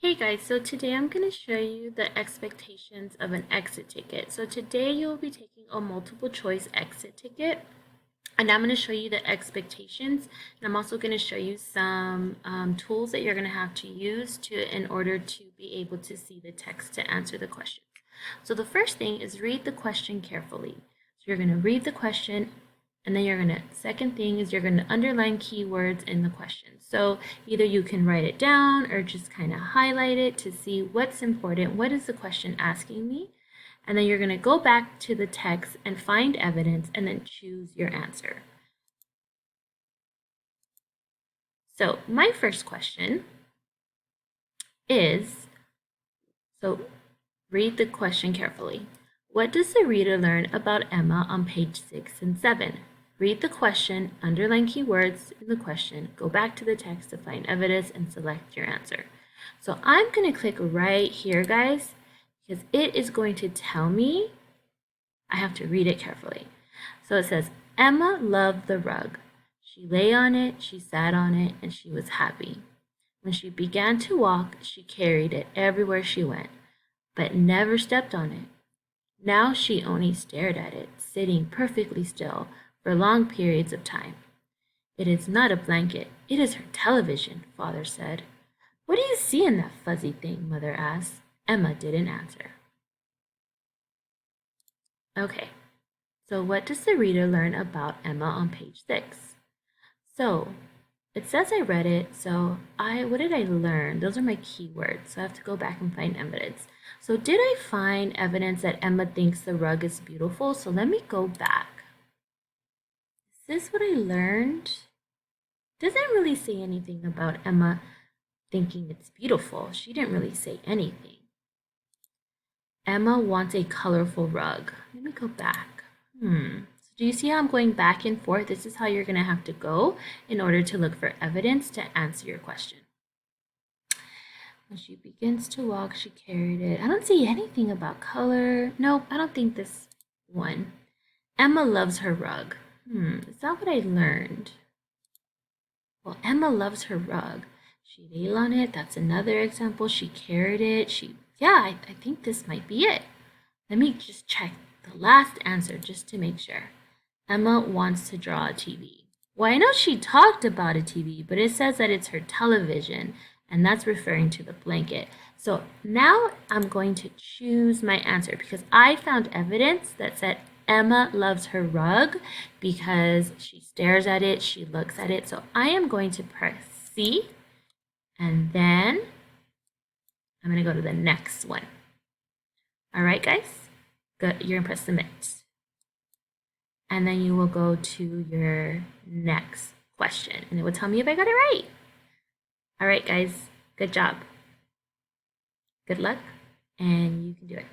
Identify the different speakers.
Speaker 1: Hey guys, so today I'm going to show you the expectations of an exit ticket. So today you'll be taking a multiple choice exit ticket, and I'm going to show you the expectations, and I'm also going to show you some tools that you're going to have to use in order to be able to see the text to answer the questions. So the first thing is read the question carefully. So you're going to read the question, and then second thing is you're going to underline keywords in the question. So either you can write it down or just kind of highlight it to see what's important. What is the question asking me? And then you're going to go back to the text and find evidence and then choose your answer. So my first question is, so read the question carefully. What does the reader learn about Emma on page 6 and 7? Read the question, underline keywords in the question, go back to the text to find evidence, and select your answer. So I'm going to click right here, guys, because it is going to tell me. I have to read it carefully. So it says, Emma loved the rug. She lay on it, she sat on it, and she was happy. When she began to walk, she carried it everywhere she went, but never stepped on it. Now she only stared at it, sitting perfectly still for long periods of time. It is not a blanket, it is her television, Father said. What do you see in that fuzzy thing? Mother asked. Emma didn't answer. Okay, so what does the reader learn about Emma on page 6? So it says I read it, so what did I learn? Those are my keywords, so I have to go back and find evidence. So did I find evidence that Emma thinks the rug is beautiful? So let me go back. Is this what I learned? Doesn't really say anything about Emma thinking it's beautiful. She didn't really say anything. Emma wants a colorful rug. Let me go back. So do you see how I'm going back and forth? This is how you're going to have to go in order to look for evidence to answer your question. When she begins to walk, she carried it. I don't see anything about color. Nope, I don't think this one. Emma loves her rug. Is that what I learned? Well, Emma loves her rug. She laid on it. That's another example. She carried it. I think this might be it. Let me just check the last answer just to make sure. Emma wants to draw a TV. Well, I know she talked about a TV, but it says that it's her television, and that's referring to the blanket. So now I'm going to choose my answer because I found evidence that said Emma loves her rug because she stares at it, she looks at it. So I am going to press C, and then I'm going to go to the next one. All right, guys? Good. You're going to press submit. And then you will go to your next question, and it will tell me if I got it right. All right, guys. Good job. Good luck, and you can do it.